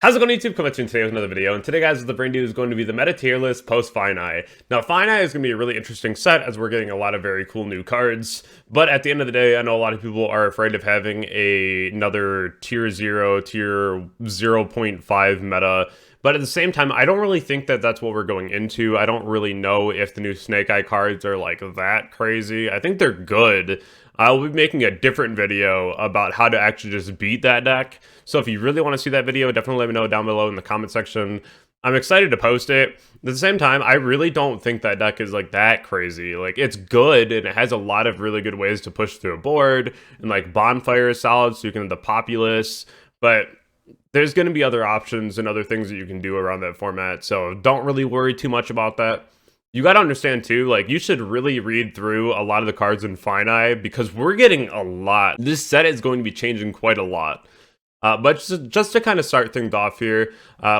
How's it going, YouTube? Coming to you today with another video, and today, guys, the brand new is going to be the meta tier list post Phni. Now, Phni is going to be a really interesting set as we're getting a lot of very cool new cards, but at the end of the day, I know a lot of people are afraid of having another tier 0, tier 0.5 meta, but at the same time, I don't really think that that's what we're going into. I don't really know if the new Snake Eye cards are like that crazy. I think they're good. I'll be making a different video about how to actually just beat that deck. So if you really want to see that video, definitely let me know down below in the comment section. I'm excited to post it. At the same time, I really don't think that deck is like that crazy. Like, it's good and it has a lot of really good ways to push through a board, and like Bonfire is solid, so you can have the Populace, but there's going to be other options and other things that you can do around that format. So don't really worry too much about that. You got to understand too, like, you should really read through a lot of the cards in Phni because we're getting a lot. This set is going to be changing quite a lot. But just to kind of start things off here,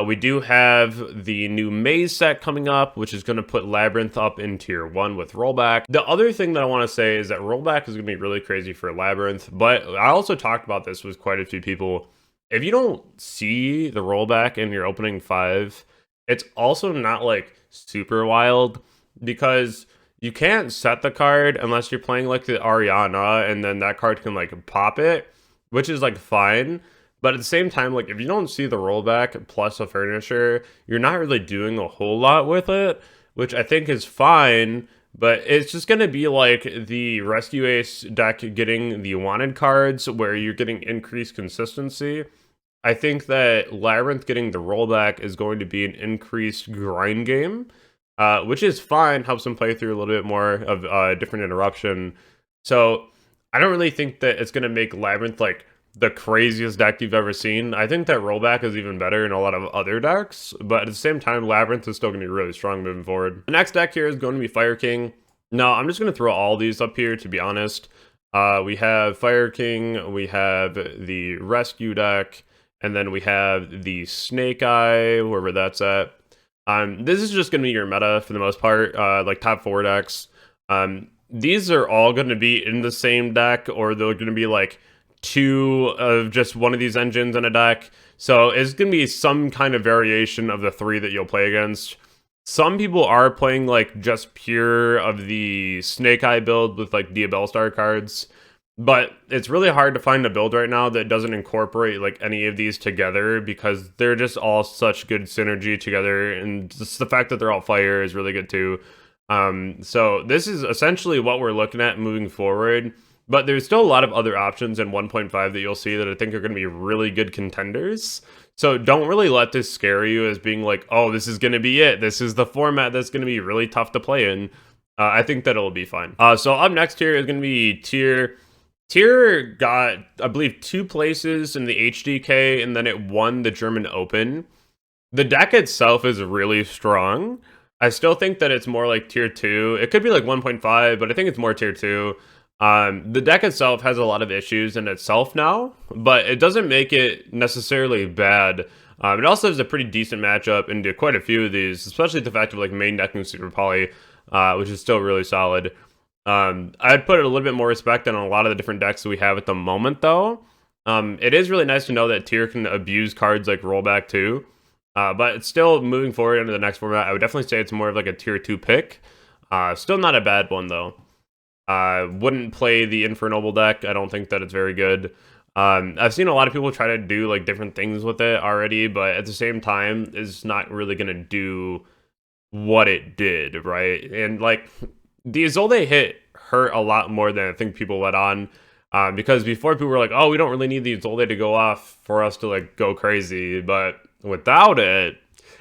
we do have the new Maze set coming up, which is going to put Labyrinth up in tier 1 with rollback. The other thing that I want to say is that rollback is going to be really crazy for Labyrinth, but I also talked about this with quite a few people. If you don't see the rollback in your opening 5, it's also not like super wild, because you can't set the card unless you're playing like the Ariana, and then that card can like pop it, which is like fine. But at the same time, like, if you don't see the rollback plus a furniture, you're not really doing a whole lot with it, which I think is fine. But it's just going to be like the Rescue Ace deck getting the wanted cards where you're getting increased consistency. I think that Labyrinth getting the rollback is going to be an increased grind game, which is fine, helps them play through a little bit more of different interruption. So I don't really think that it's going to make Labyrinth like the craziest deck you've ever seen. I think that rollback is even better in a lot of other decks, but at the same time, Labyrinth is still going to be really strong moving forward. The next deck here is going to be Fire King. Now, I'm just going to throw all these up here, to be honest. We have Fire King, we have the Rescue deck, and then we have the Snake Eye, wherever that's at. This is just going to be your meta for the most part, like top 4 decks. These are all going to be in the same deck, or they're going to be like 2 of just one of these engines in a deck. So it's going to be some kind of variation of the 3 that you'll play against. Some people are playing like just pure of the Snake Eye build with like Diabell Star cards. But it's really hard to find a build right now that doesn't incorporate like any of these together, because they're just all such good synergy together, and just the fact that they're all fire is really good too. So this is essentially what we're looking at moving forward, but there's still a lot of other options in 1.5 that you'll see that I think are going to be really good contenders. So don't really let this scare you as being like, oh, this is going to be it. This is the format that's going to be really tough to play in. I think that it'll be fine. So up next here is going to be Tier. Tier got, I believe, 2 places in the HDK, and then it won the German Open. The deck itself is really strong. I still think that it's more like tier 2. It could be like 1.5, but I think it's more tier 2. The deck itself has a lot of issues in itself now, but it doesn't make it necessarily bad. It also has a pretty decent matchup into quite a few of these, especially the fact of like main decking Super Poly, which is still really solid. I'd put a little bit more respect on a lot of the different decks that we have at the moment, though. It is really nice to know that Tier can abuse cards like rollback too. But it's still moving forward into the next format. I would definitely say it's more of like a tier 2 pick. Still not a bad one, though. Wouldn't play the Infernoble deck. I don't think that it's very good. I've seen a lot of people try to do like different things with it already, but at the same time, it's not really going to do what it did, right? And like, the Isolde hit hurt a lot more than I think people let on. Because before, people were like, oh, we don't really need the Isolde to go off for us to like go crazy, but without it,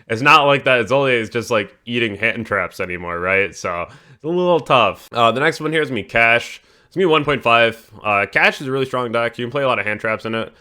it's not like that Isolde is just like eating hand traps anymore, right? So it's a little tough. The next one here is going to be Cash. It's going to be 1.5. Cash is a really strong deck. You can play a lot of hand traps in it.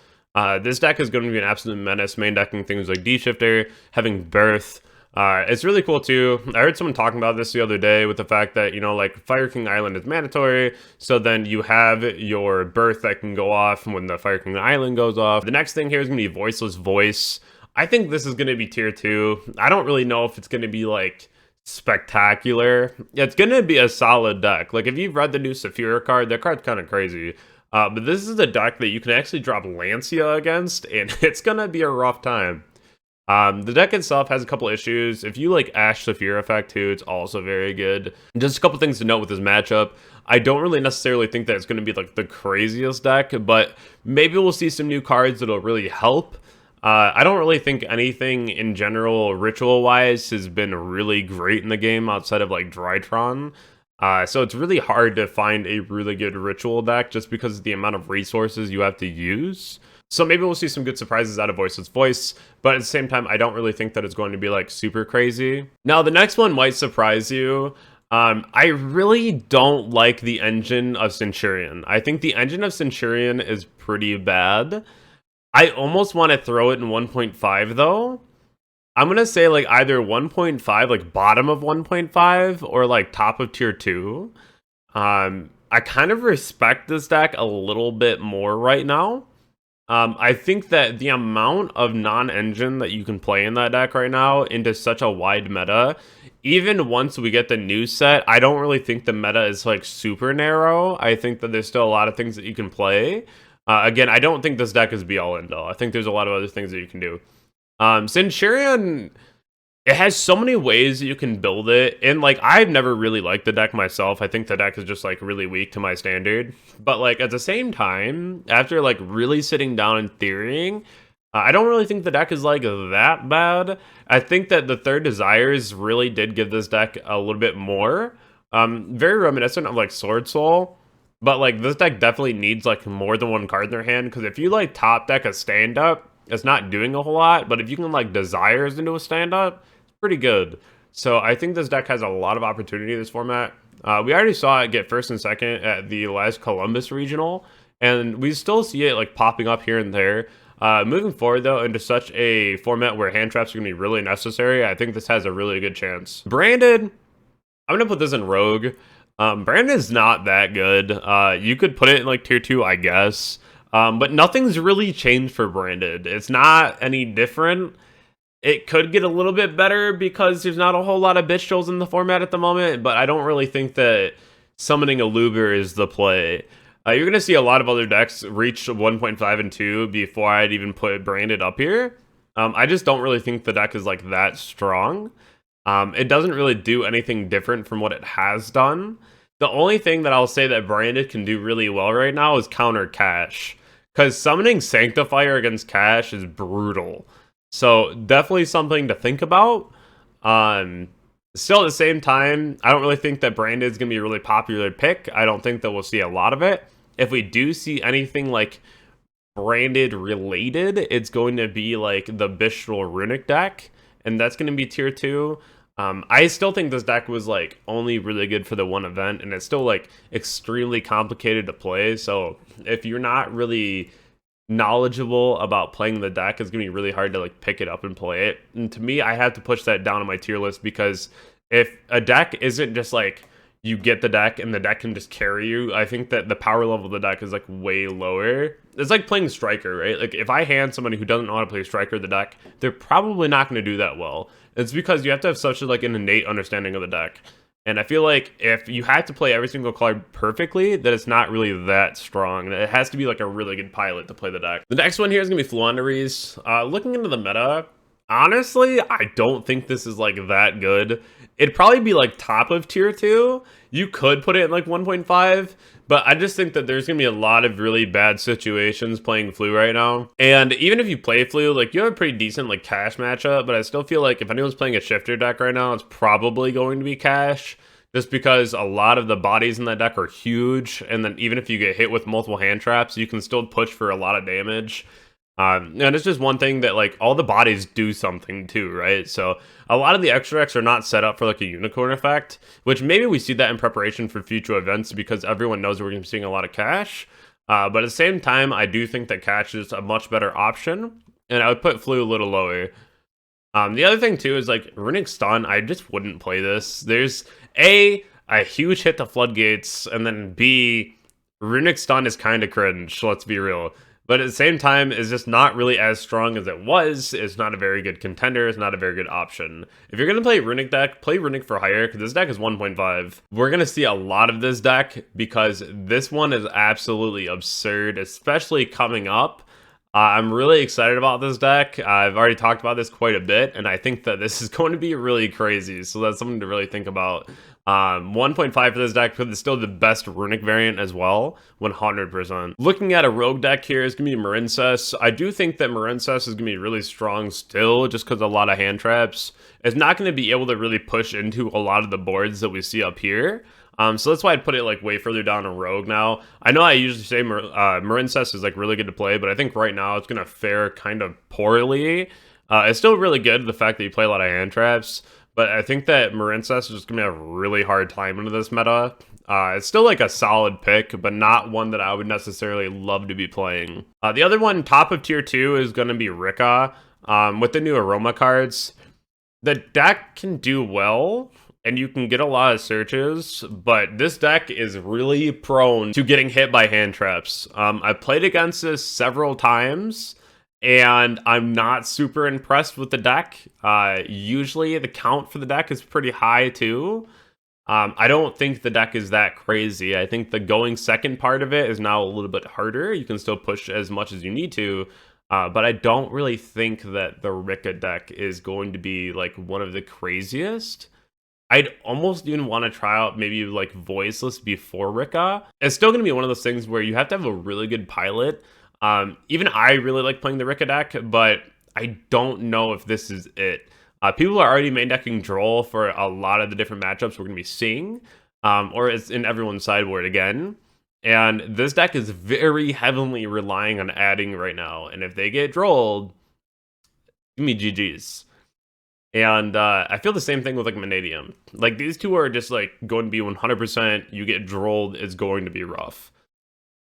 This deck is going to be an absolute menace, main decking things like D-Shifter, having Birth. It's really cool too. I heard someone talking about this the other day with the fact that, you know, like Fire King Island is mandatory, so then you have your Birth that can go off when the Fire King Island goes off. The next thing here is going to be Voiceless Voice. I think this is going to be tier 2. I don't really know if it's going to be like spectacular. It's going to be a solid deck. Like, if you've read the new Saphira card, that card's kind of crazy. But this is a deck that you can actually drop Lancia against, and it's going to be a rough time. The deck itself has a couple issues. If you like Ash Saphir effect too, it's also very good. Just a couple things to note with this matchup. I don't really necessarily think that it's going to be like the craziest deck, but maybe we'll see some new cards that'll really help. I don't really think anything in general ritual-wise has been really great in the game outside of like Drytron. So it's really hard to find a really good ritual deck just because of the amount of resources you have to use. So maybe we'll see some good surprises out of Voiceless Voice, but at the same time, I don't really think that it's going to be like super crazy. Now, the next one might surprise you. I really don't like the engine of Centurion. I think the engine of Centurion is pretty bad. I almost want to throw it in 1.5 though. I'm gonna say like either 1.5, like bottom of 1.5, or like top of tier 2. I kind of respect this deck a little bit more right now. I think that the amount of non-engine that you can play in that deck right now into such a wide meta, even once we get the new set, I don't really think the meta is like super narrow. I think that there's still a lot of things that you can play. Again, I don't think this deck is be all end all. I think there's a lot of other things that you can do. Centurion, it has so many ways that you can build it, and like I've never really liked the deck myself. I think the deck is just like really weak to my standard, but like at the same time, after like really sitting down and theorying, I don't really think the deck is like that bad. I think that the Third Desires really did give this deck a little bit more, very reminiscent of like Sword Soul, but like this deck definitely needs like more than one card in their hand, because if you like top deck a stand up, it's not doing a whole lot, but if you can like Desires into a stand up, pretty good. So I think this deck has a lot of opportunity in this format. We already saw it get first and second at the last Columbus regional, and we still see it like popping up here and there. Moving forward though into such a format where hand traps are gonna be really necessary, I think this has a really good chance. Branded, I'm gonna put this in Rogue. Branded is not that good. You could put it in like tier 2, I guess. But nothing's really changed for Branded. It's not any different. It could get a little bit better because there's not a whole lot of bitch trolls in the format at the moment, but I don't really think that summoning a Luber is the play. You're going to see a lot of other decks reach 1.5 and 2 before I'd even put Branded up here. I just don't really think the deck is like that strong. It doesn't really do anything different from what it has done. The only thing that I'll say that Branded can do really well right now is counter Cash, because summoning Sanctifier against Cash is brutal. So definitely something to think about. Still at the same time, I don't really think that Branded is going to be a really popular pick. I don't think that we'll see a lot of it. If we do see anything like Branded related, it's going to be like the Bistral Runic deck, and that's going to be tier 2. I still think this deck was like only really good for the one event, and it's still like extremely complicated to play. So if you're not really knowledgeable about playing the deck, it's gonna be really hard to like pick it up and play it. And to me, I have to push that down on my tier list, because if a deck isn't just like you get the deck and the deck can just carry you, I think that the power level of the deck is like way lower. It's like playing Striker, right? Like if I hand somebody who doesn't know how to play Striker the deck, they're probably not going to do that well. It's because you have to have such like an innate understanding of the deck. And I feel like if you have to play every single card perfectly, that it's not really that strong. It has to be like a really good pilot to play the deck. The next one here is going to be Fluanderies. Looking into the meta, honestly, I don't think this is like that good. It'd probably be like top of tier 2. You could put it in like 1.5, but I just think that there's going to be a lot of really bad situations playing Flu right now. And even if you play Flu, like you have a pretty decent like Cash matchup, but I still feel like if anyone's playing a Shifter deck right now, it's probably going to be Cash, just because a lot of the bodies in that deck are huge. And then even if you get hit with multiple hand traps, you can still push for a lot of damage. And it's just one thing that like all the bodies do something too, right? So a lot of the extra decks are not set up for like a unicorn effect, which maybe we see that in preparation for future events because everyone knows we're going to be seeing a lot of Cash. But at the same time, I do think that Cash is a much better option, and I would put Flu a little lower. The other thing too is like Runic Stun. I just wouldn't play this. There's a huge hit to Floodgates, and then B, Runic Stun is kind of cringe. Let's be real. But at the same time, it's just not really as strong as it was. It's not a very good contender. It's not a very good option. If you're going to play Runic deck, play Runic for higher, because this deck is 1.5. We're going to see a lot of this deck because this one is absolutely absurd, especially coming up. I'm really excited about this deck. I've already talked about this quite a bit, and I think that this is going to be really crazy. So that's something to really think about. 1.5 for this deck, but it's still the best runic variant as well, 100%. Looking at a rogue deck here is going to be Marincess. I do think that Marincess is going to be really strong still, just because a lot of hand traps. It's not going to be able to really push into a lot of the boards that we see up here. So that's why I'd put it like way further down in Rogue now. I know I usually say Marincess is like really good to play, but I think right now it's going to fare kind of poorly. It's still really good, the fact that you play a lot of hand traps, but I think that Marincess is just going to have a really hard time into this meta. It's still like a solid pick, but not one that I would necessarily love to be playing. The other one, top of tier 2, is going to be Ricka. With the new Aroma cards, the deck can do well, and you can get a lot of searches, but this deck is really prone to getting hit by hand traps. I played against this several times, and I'm not super impressed with the deck. Usually the count for the deck is pretty high too. I don't think the deck is that crazy. I think the going second part of it is now a little bit harder. You can still push as much as you need to, but I don't really think that the Ricka deck is going to be like one of the craziest. I'd almost even want to try out maybe like Voiceless before Ricka. It's still going to be one of those things where you have to have a really good pilot. Even I really like playing the Ricka deck, but I don't know if this is it. People are already main decking Droll for a lot of the different matchups we're going to be seeing, or it's in everyone's sideboard again. And this deck is very heavily relying on adding right now. And if they get Drolled, give me GG's. And I feel the same thing with like Manium. Like these two are just like going to be 100%. You get Drolled, it's going to be rough.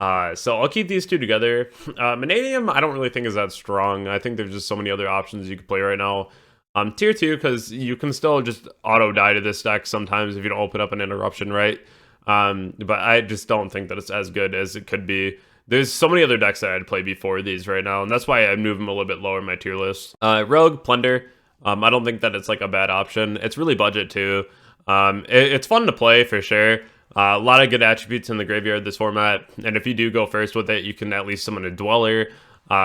So I'll keep these two together. Manium, I don't really think is that strong. I think there's just so many other options you could play right now. Tier 2, because you can still just auto die to this deck sometimes if you don't open up an interruption, right? But I just don't think that it's as good as it could be. There's so many other decks that I'd play before these right now, and that's why I move them a little bit lower in my tier list. Rogue, Plunder. I don't think that it's like a bad option. It's really budget too. It's fun to play for sure. A lot of good attributes in the graveyard this format, and if you do go first with it, you can at least summon a Dweller,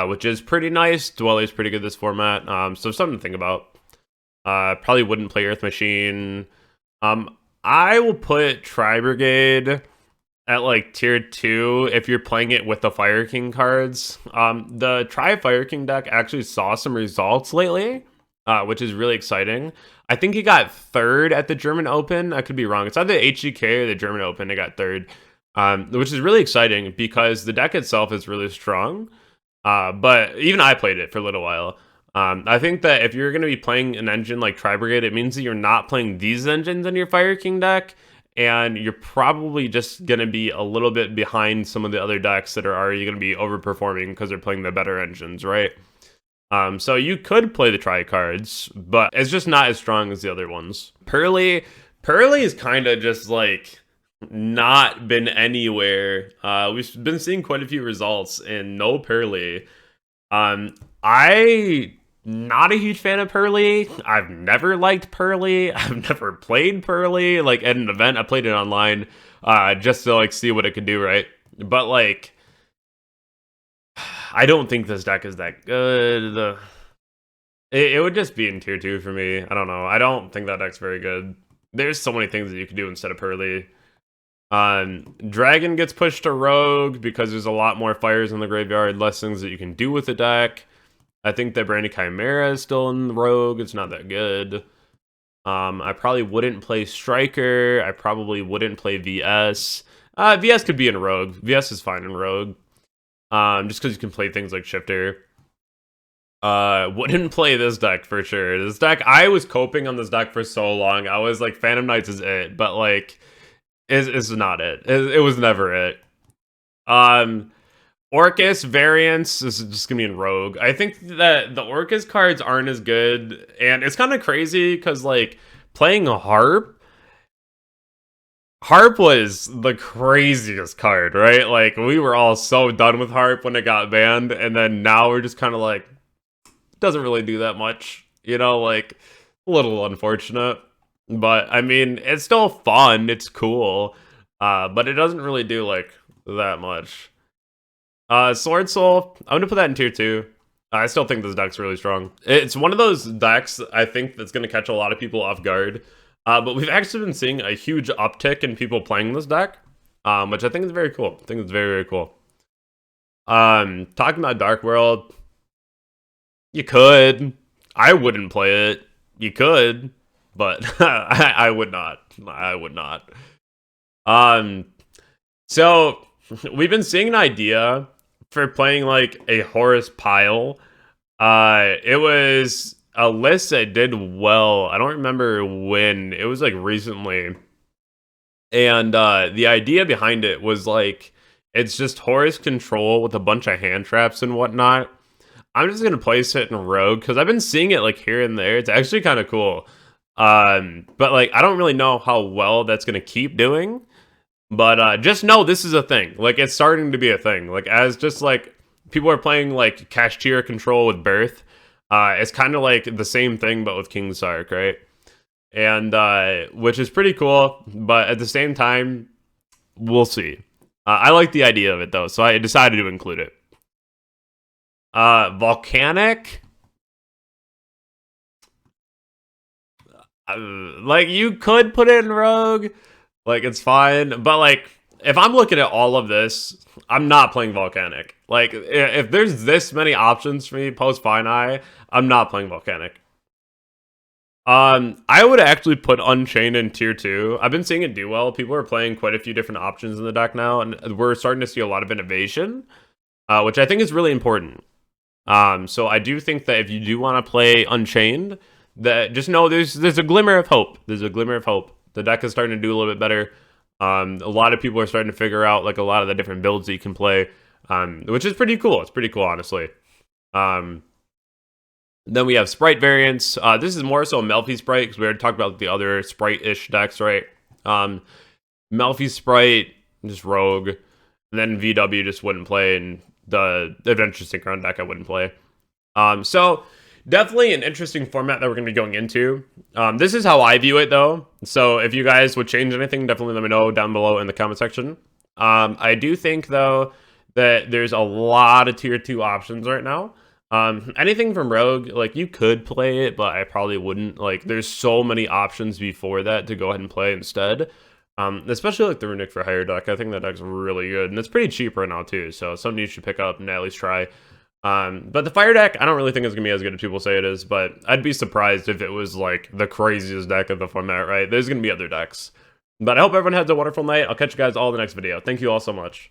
which is pretty nice. Dweller's pretty good this format, so something to think about. Probably wouldn't play Earth Machine. I will put Tri-Brigade at like tier 2 if you're playing it with the Fire King cards. The Tri-Fire King deck actually saw some results lately, which is really exciting. I think he got third at the German Open. I could be wrong. It's either the HGK or the German Open. He got third, which is really exciting because the deck itself is really strong. But even I played it for a little while. I think that if you're going to be playing an engine like Tri-Brigade, it means that you're not playing these engines in your Fire King deck, and you're probably just going to be a little bit behind some of the other decks that are already going to be overperforming because they're playing the better engines, right? So you could play the Tri cards, but it's just not as strong as the other ones. Pearly is kind of just like not been anywhere. We've been seeing quite a few results and no Pearly. I not a huge fan of Pearly. I've never liked Pearly. I've never played Pearly. Like at an event, I played it online just to like see what it could do, right? But like, I don't think this deck is that good. It would just be in tier 2 for me. I don't know. I don't think that deck's very good. There's so many things that you could do instead of Pearly. Dragon gets pushed to Rogue because there's a lot more fires in the graveyard, less things that you can do with the deck. I think that Brandy Chimera is still in Rogue. It's not that good. I probably wouldn't play Striker. I probably wouldn't play VS. VS could be in Rogue. VS is fine in Rogue. Just because you can play things like Shifter. Wouldn't play this deck for sure. This deck, I was coping on this deck for so long. I was like, Phantom Knights is it, but like, it's not it. It was never it. Orcus variants is just gonna be in Rogue. I think that the Orcus cards aren't as good, and it's kind of crazy because like playing a Harp was the craziest card, right? Like we were all so done with Harp when it got banned, and then now we're just kind of like, doesn't really do that much, you know, like a little unfortunate. But I mean, it's still fun, it's cool, but it doesn't really do like that much. Sword Soul, I'm gonna put that in tier 2. I still think this deck's really strong. It's one of those decks I think that's gonna catch a lot of people off guard. But we've actually been seeing a huge uptick in people playing this deck, which I think is very cool. I think it's very, very cool. Talking about Dark World, you could. I wouldn't play it. You could, but I would not. I would not. So we've been seeing an idea for playing like a Horus pile. It was a list that did well. I don't remember when. It was like recently. And the idea behind it was like it's just Horus control with a bunch of hand traps and whatnot. I'm just gonna place it in Rogue because I've been seeing it like here and there. It's actually kind of cool. But like I don't really know how well that's gonna keep doing. But just know this is a thing. Like it's starting to be a thing. Like as just like people are playing like Cashier control with Birth. It's kind of like the same thing but with King Sark, right? And which is pretty cool. But at the same time, we'll see. I like the idea of it though, so I decided to include it. Volcanic. Like you could put it in Rogue, like it's fine, but like if I'm looking at all of this, I'm not playing Volcanic. Like if there's this many options for me post Phni, I'm not playing Volcanic. I would actually put Unchained in tier 2. I've been seeing it do well. People are playing quite a few different options in the deck now, and we're starting to see a lot of innovation, which I think is really important. So I do think that if you do want to play Unchained, that just know there's a glimmer of hope. There's a glimmer of hope. The deck is starting to do a little bit better. A lot of people are starting to figure out like a lot of the different builds that you can play, which is pretty cool. It's pretty cool, honestly. Then we have sprite variants. This is more so Melfi sprite because we already talked about the other sprite-ish decks, right? Melfi sprite, just Rogue, and then VW just wouldn't play, and the Adventure Synchron deck I wouldn't play. So definitely an interesting format that we're going to be going into. This is how I view it, though. So if you guys would change anything, definitely let me know down below in the comment section. I do think, though, that there's a lot of tier 2 options right now. Anything from Rogue, like you could play it, but I probably wouldn't. Like there's so many options before that to go ahead and play instead. Especially like the Runic for Hire deck. I think that deck's really good, and it's pretty cheap right now too. So something you should pick up and at least try. But the Fire deck, I don't really think it's gonna be as good as people say it is. But I'd be surprised if it was like the craziest deck of the format. Right? There's gonna be other decks. But I hope everyone has a wonderful night. I'll catch you guys all in the next video. Thank you all so much.